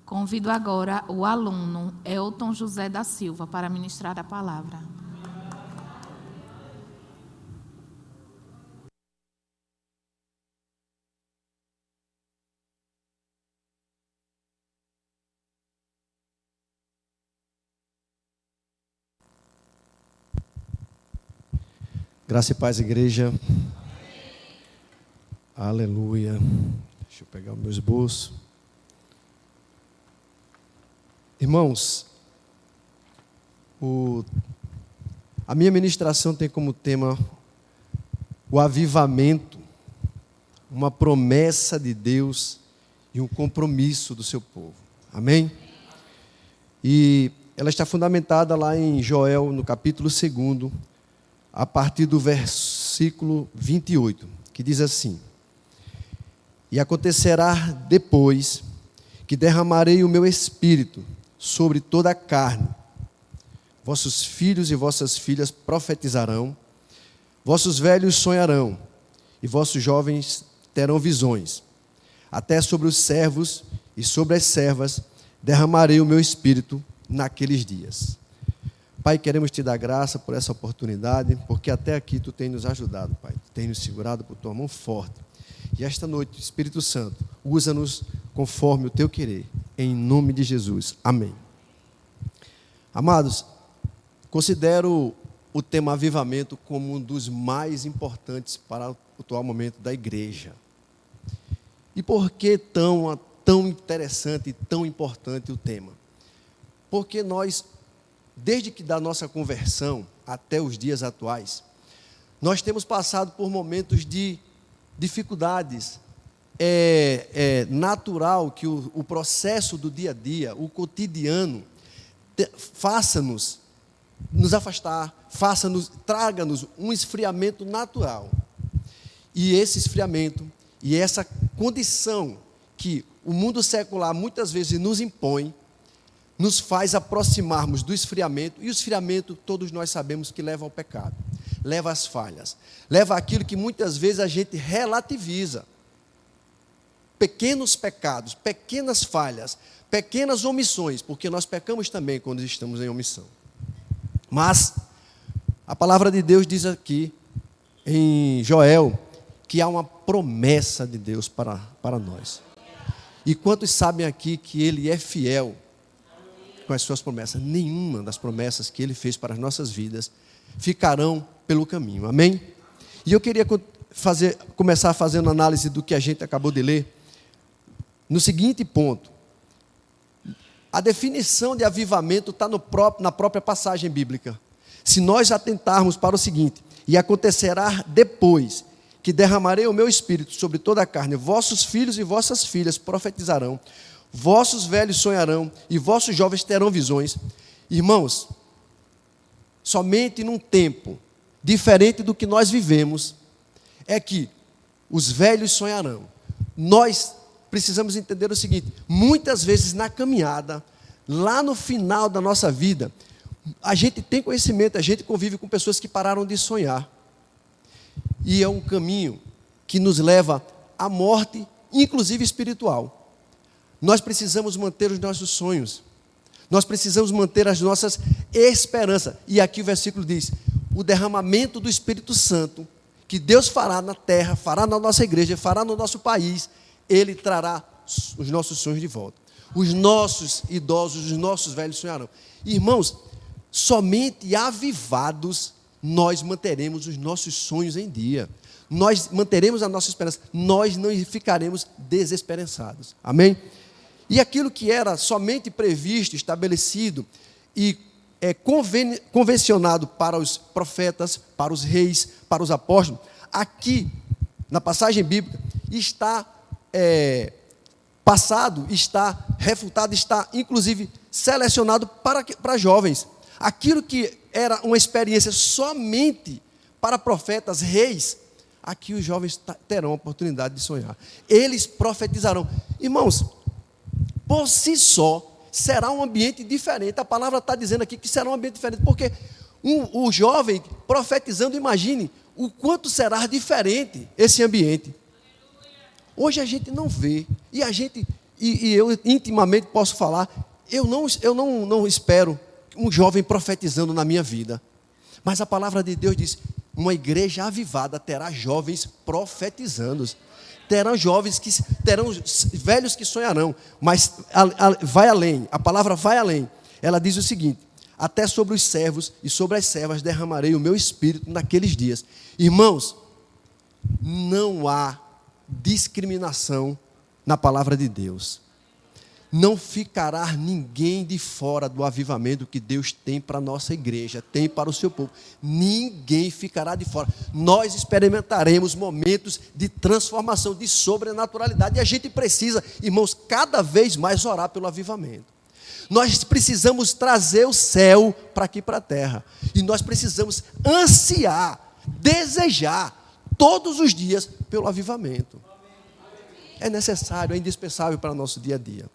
Convido agora o aluno Elton José da Silva para ministrar a palavra. Graça e paz, igreja. Amém. Aleluia. Deixa eu pegar o meu esboço. Irmãos, a minha ministração tem como tema o avivamento, uma promessa de Deus e um compromisso do seu povo. Amém? E ela está fundamentada lá em Joel, no capítulo 2, a partir do versículo 28, que diz assim: E acontecerá depois que derramarei o meu espírito sobre toda a carne. Vossos filhos e vossas filhas profetizarão, vossos velhos sonharão, e vossos jovens terão visões. Até sobre os servos e sobre as servas derramarei o meu espírito naqueles dias. Pai, queremos te dar graça por essa oportunidade, porque até aqui tu tens nos ajudado, Pai. Tu tens nos segurado por tua mão forte. E esta noite, Espírito Santo, usa-nos conforme o teu querer. Em nome de Jesus. Amém. Amados, considero o tema avivamento como um dos mais importantes para o atual momento da igreja. E por que tão interessante e tão importante o tema? Porque nós, desde que da nossa conversão até os dias atuais, nós temos passado por momentos de dificuldades. É natural que o processo do dia a dia, o cotidiano, faça-nos nos afastar, traga-nos um esfriamento natural. E esse esfriamento e essa condição que o mundo secular muitas vezes nos impõe, nos faz aproximarmos do esfriamento, e o esfriamento todos nós sabemos que leva ao pecado, leva às falhas, leva àquilo que muitas vezes a gente relativiza. Pequenos pecados, pequenas falhas, pequenas omissões, porque nós pecamos também quando estamos em omissão. Mas a palavra de Deus diz aqui, em Joel, que há uma promessa de Deus para nós. E quantos sabem aqui que Ele é fiel com as suas promessas? Nenhuma das promessas que Ele fez para as nossas vidas ficarão pelo caminho. Amém? E eu queria começar fazendo análise do que a gente acabou de ler, no seguinte ponto: a definição de avivamento está na própria passagem bíblica. Se nós atentarmos para o seguinte: e acontecerá depois que derramarei o meu espírito sobre toda a carne, vossos filhos e vossas filhas profetizarão, vossos velhos sonharão, e vossos jovens terão visões. Irmãos, somente num tempo diferente do que nós vivemos, é que os velhos sonharão. Nós precisamos entender o seguinte: muitas vezes na caminhada, lá no final da nossa vida, a gente tem conhecimento, a gente convive com pessoas que pararam de sonhar. E é um caminho que nos leva à morte, inclusive espiritual. Nós precisamos manter os nossos sonhos. Nós precisamos manter as nossas esperanças. E aqui o versículo diz: o derramamento do Espírito Santo, que Deus fará na terra, fará na nossa igreja, fará no nosso país, Ele trará os nossos sonhos de volta. Os nossos idosos, os nossos velhos sonharão. Irmãos, somente avivados nós manteremos os nossos sonhos em dia. Nós manteremos a nossa esperança. Nós não ficaremos desesperançados. Amém? E aquilo que era somente previsto, estabelecido e convencionado para os profetas, para os reis, para os apóstolos, aqui, na passagem bíblica, está passado, está refutado, está inclusive selecionado para jovens. Aquilo que era uma experiência somente para profetas, reis, aqui os jovens terão a oportunidade de sonhar. Eles profetizarão. Irmãos, por si só, será um ambiente diferente. A palavra está dizendo aqui que será um ambiente diferente, porque o jovem profetizando, imagine o quanto será diferente esse ambiente. Hoje a gente não vê, e a gente e eu intimamente posso falar, eu não espero um jovem profetizando na minha vida. Mas a palavra de Deus diz, uma igreja avivada terá jovens profetizando. Terão jovens que terão velhos que sonharão, mas vai além, a palavra vai além. Ela diz o seguinte: até sobre os servos e sobre as servas derramarei o meu espírito naqueles dias. Irmãos, não há discriminação na palavra de Deus. Não ficará ninguém de fora do avivamento que Deus tem para a nossa igreja, tem para o seu povo. Ninguém ficará de fora. Nós experimentaremos momentos de transformação, de sobrenaturalidade. E a gente precisa, irmãos, cada vez mais orar pelo avivamento. Nós precisamos trazer o céu para aqui, para a terra. E nós precisamos ansiar, desejar, todos os dias, pelo avivamento. É necessário, é indispensável para o nosso dia a dia.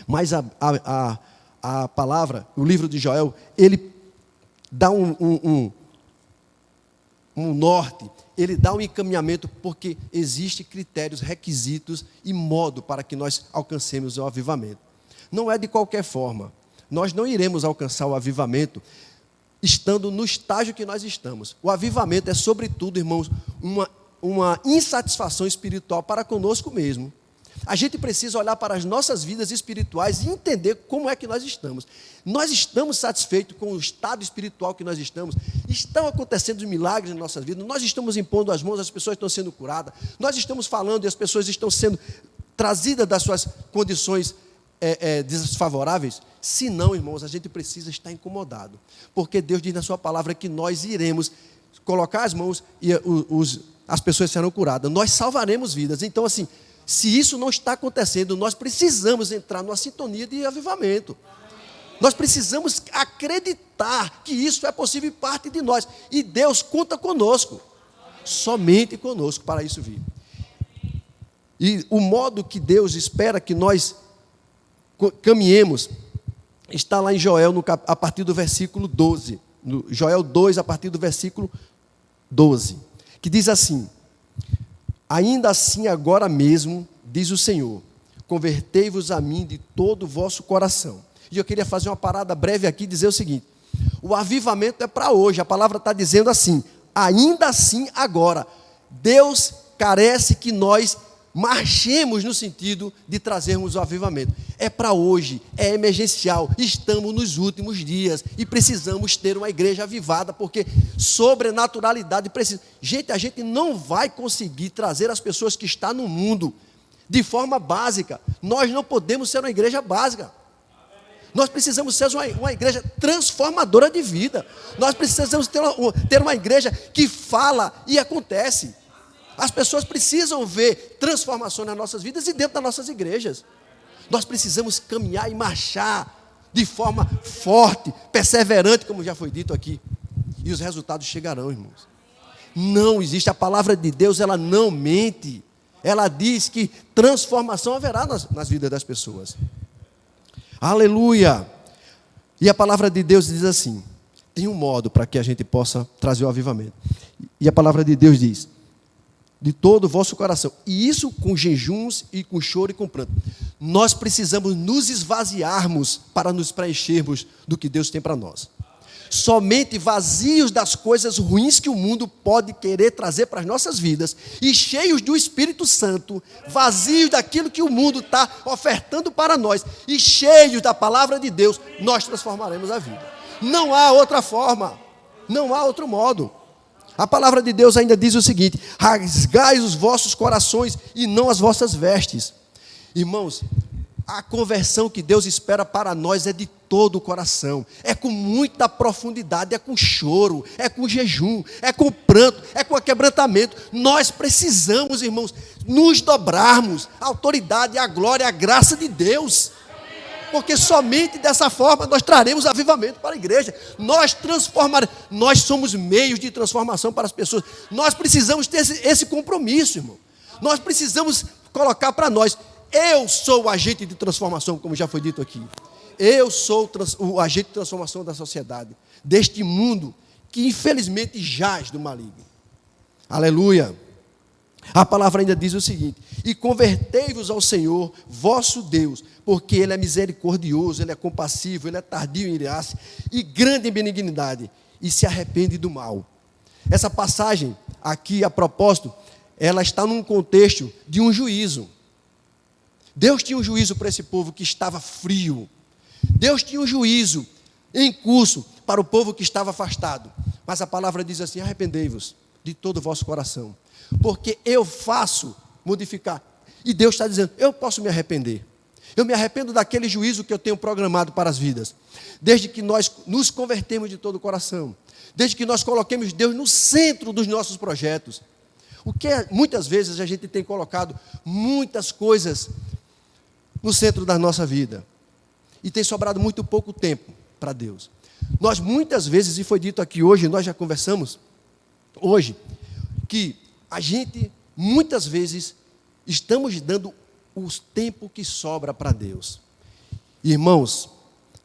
Mas a palavra, o livro de Joel, ele dá um norte, ele dá um encaminhamento, porque existem critérios, requisitos e modo para que nós alcancemos o avivamento. Não é de qualquer forma. Nós não iremos alcançar o avivamento estando no estágio que nós estamos. O avivamento é, sobretudo, irmãos, uma insatisfação espiritual para conosco mesmo. A gente precisa olhar para as nossas vidas espirituais e entender como é que nós estamos. Nós estamos satisfeitos com o estado espiritual que nós estamos? Estão acontecendo milagres em nossas vidas? Nós estamos impondo as mãos, as pessoas estão sendo curadas? Nós estamos falando e as pessoas estão sendo trazidas das suas condições desfavoráveis? Se não, irmãos, a gente precisa estar incomodado. Porque Deus diz na sua palavra que nós iremos colocar as mãos e as pessoas serão curadas. Nós salvaremos vidas. Então, assim, se isso não está acontecendo, nós precisamos entrar numa sintonia de avivamento. Nós precisamos acreditar que isso é possível e parte de nós. E Deus conta conosco, somente conosco, para isso vir. E o modo que Deus espera que nós caminhemos está lá em Joel, a partir do versículo 12. No Joel 2, a partir do versículo 12. Que diz assim: ainda assim agora mesmo, diz o Senhor, convertei-vos a mim de todo o vosso coração. E eu queria fazer uma parada breve aqui e dizer o seguinte: o avivamento é para hoje. A palavra está dizendo assim, ainda assim agora. Deus carece que nós marchemos no sentido de trazermos o avivamento. É para hoje, é emergencial, estamos nos últimos dias e precisamos ter uma igreja avivada, porque sobrenaturalidade precisa. Gente, a gente não vai conseguir trazer as pessoas que estão no mundo de forma básica. Nós não podemos ser uma igreja básica. Nós precisamos ser uma igreja transformadora de vida. Nós precisamos ter uma igreja que fala e acontece. As pessoas precisam ver transformação nas nossas vidas e dentro das nossas igrejas. Nós precisamos caminhar e marchar de forma forte, perseverante, como já foi dito aqui. E os resultados chegarão, irmãos. Não existe, a palavra de Deus, ela não mente. Ela diz que transformação haverá nas vidas das pessoas. Aleluia! E a palavra de Deus diz assim, tem um modo para que a gente possa trazer o avivamento. E a palavra de Deus diz: de todo o vosso coração. E isso com jejuns e com choro e com pranto. Nós precisamos nos esvaziarmos para nos preenchermos do que Deus tem para nós. Somente vazios das coisas ruins que o mundo pode querer trazer para as nossas vidas e cheios do Espírito Santo, vazios daquilo que o mundo está ofertando para nós e cheios da palavra de Deus, nós transformaremos a vida. Não há outra forma, não há outro modo. A palavra de Deus ainda diz o seguinte: rasgai os vossos corações e não as vossas vestes. Irmãos, a conversão que Deus espera para nós é de todo o coração, é com muita profundidade, é com choro, é com jejum, é com pranto, é com quebrantamento. Nós precisamos, irmãos, nos dobrarmos à autoridade, à glória, à graça de Deus. Porque somente dessa forma nós traremos avivamento para a igreja. Nós somos meios de transformação para as pessoas. Nós precisamos ter esse compromisso, irmão. Nós precisamos colocar para nós: eu sou o agente de transformação, como já foi dito aqui. Eu sou o agente de transformação da sociedade, deste mundo que infelizmente jaz do maligno. Aleluia. A palavra ainda diz o seguinte: e convertei-vos ao Senhor, vosso Deus, porque Ele é misericordioso, Ele é compassivo, Ele é tardio em irar-se e grande em benignidade, e se arrepende do mal. Essa passagem aqui, a propósito, ela está num contexto de um juízo. Deus tinha um juízo para esse povo que estava frio. Deus tinha um juízo em curso para o povo que estava afastado. Mas a palavra diz assim: arrependei-vos de todo o vosso coração, porque eu faço modificar. E Deus está dizendo: eu posso me arrepender. Eu me arrependo daquele juízo que eu tenho programado para as vidas. Desde que nós nos convertemos de todo o coração. Desde que nós coloquemos Deus no centro dos nossos projetos. O que muitas vezes a gente tem colocado muitas coisas no centro da nossa vida. E tem sobrado muito pouco tempo para Deus. Nós muitas vezes, e foi dito aqui hoje, nós já conversamos hoje, que a gente muitas vezes estamos dando o tempo que sobra para Deus. Irmãos,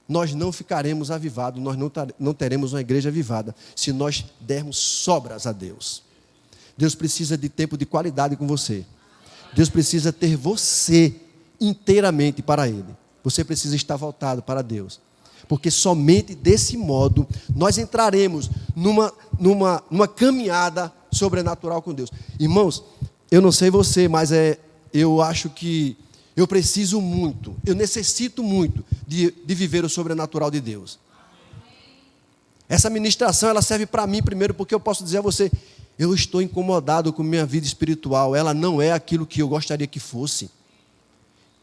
nós não ficaremos avivados, nós não teremos uma igreja avivada se nós dermos sobras a Deus. Deus precisa de tempo de qualidade com você. Deus precisa ter você inteiramente para Ele. Você precisa estar voltado para Deus. Porque somente desse modo nós entraremos numa caminhada sobrenatural com Deus. Irmãos, eu não sei você, mas eu acho que eu preciso muito, eu necessito muito de viver o sobrenatural de Deus. Essa ministração, ela serve para mim primeiro, porque eu posso dizer a você: eu estou incomodado com minha vida espiritual, ela não é aquilo que eu gostaria que fosse.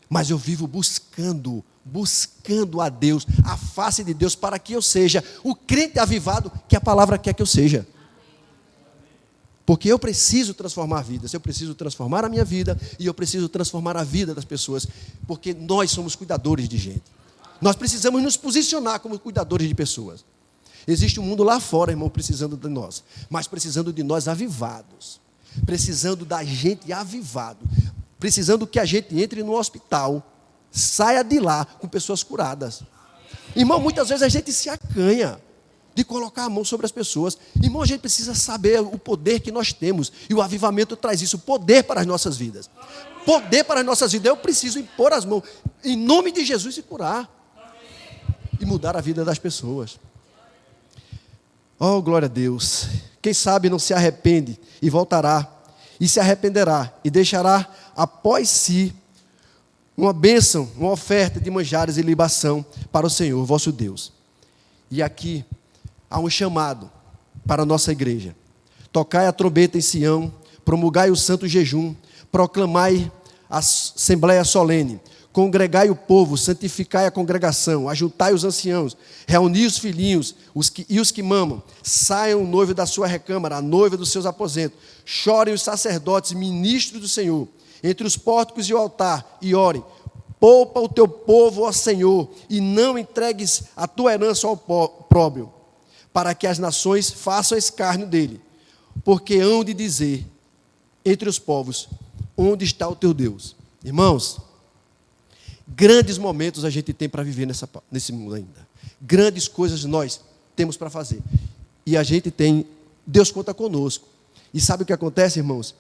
Mas eu vivo buscando a Deus, a face de Deus, para que eu seja o crente avivado que a palavra quer que eu seja. Porque eu preciso transformar vidas, eu preciso transformar a minha vida e eu preciso transformar a vida das pessoas, porque nós somos cuidadores de gente. Nós precisamos nos posicionar como cuidadores de pessoas. Existe um mundo lá fora, irmão, precisando de nós, mas precisando de nós avivados, precisando da gente avivado, precisando que a gente entre no hospital, saia de lá com pessoas curadas. Irmão, muitas vezes a gente se acanha de colocar a mão sobre as pessoas. Irmão, a gente precisa saber o poder que nós temos, e o avivamento traz isso, poder para as nossas vidas. Poder para as nossas vidas. Eu preciso impor as mãos em nome de Jesus e curar e mudar a vida das pessoas. Oh, glória a Deus. Quem sabe não se arrepende e voltará, e se arrependerá, e deixará após si uma bênção, uma oferta de manjares e libação para o Senhor, vosso Deus. E aqui há um chamado para a nossa igreja: tocai a trombeta em Sião, promulgai o santo jejum, proclamai a assembleia solene, congregai o povo, santificai a congregação, ajuntai os anciãos, reuni os filhinhos e os que mamam, saiam o noivo da sua recâmara, a noiva dos seus aposentos, chorem os sacerdotes, ministros do Senhor, entre os pórticos e o altar, e orem: poupa o teu povo, ó Senhor, e não entregues a tua herança ao opróbrio, para que as nações façam escárnio dele, porque hão de dizer entre os povos: onde está o teu Deus? Irmãos, grandes momentos a gente tem para viver nesse mundo ainda. Grandes coisas nós temos para fazer. E a gente tem, Deus conta conosco. E sabe o que acontece, irmãos?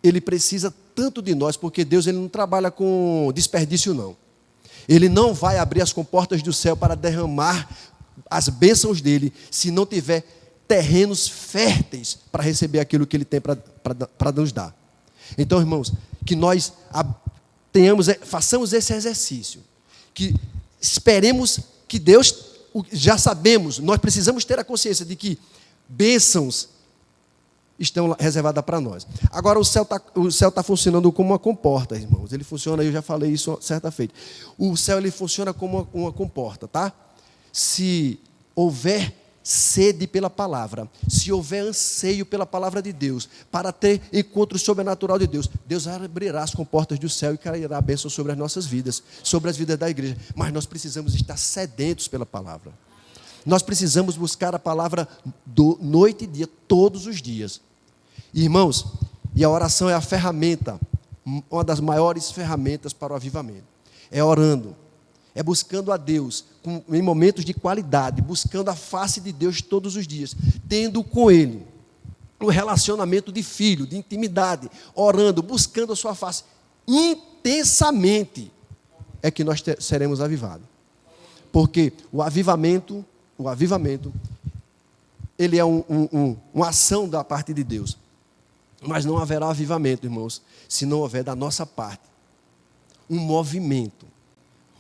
Ele precisa tanto de nós, porque Deus, ele não trabalha com desperdício, não. Ele não vai abrir as comportas do céu para derramar as bênçãos dele, se não tiver terrenos férteis para receber aquilo que ele tem para nos dar. Então, irmãos, que nós façamos esse exercício, que esperemos que Deus, já sabemos, nós precisamos ter a consciência de que bênçãos estão reservadas para nós. Agora, o céu está funcionando como uma comporta, irmãos. Ele funciona, eu já falei isso certa feita. O céu, ele funciona como uma comporta, tá? Se houver sede pela palavra, se houver anseio pela palavra de Deus, para ter encontro sobrenatural de Deus, Deus abrirá as comportas do céu e cairá a bênção sobre as nossas vidas, sobre as vidas da igreja. Mas nós precisamos estar sedentos pela palavra. Nós precisamos buscar a palavra noite e dia, todos os dias. Irmãos, e a oração é a ferramenta, uma das maiores ferramentas para o avivamento. É orando, é buscando a Deus em momentos de qualidade, buscando a face de Deus todos os dias, tendo com Ele um relacionamento de filho, de intimidade, orando, buscando a sua face intensamente, é que nós seremos avivados. Porque o avivamento, ele é uma ação da parte de Deus. Mas não haverá avivamento, irmãos, se não houver da nossa parte um movimento,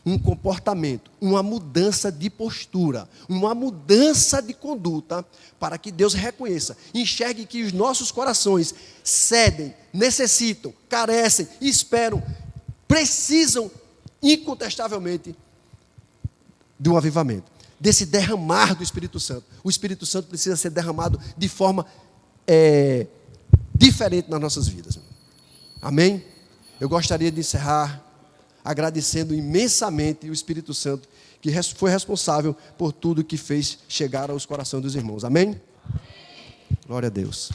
um comportamento, uma mudança de postura, uma mudança de conduta, para que Deus reconheça, enxergue que os nossos corações cedem, necessitam, carecem, esperam, precisam incontestavelmente de um avivamento, desse derramar do Espírito Santo. O Espírito Santo precisa ser derramado de forma diferente nas nossas vidas. Amém? Eu gostaria de encerrar agradecendo imensamente o Espírito Santo, que foi responsável por tudo que fez chegar aos corações dos irmãos. Amém? Glória a Deus.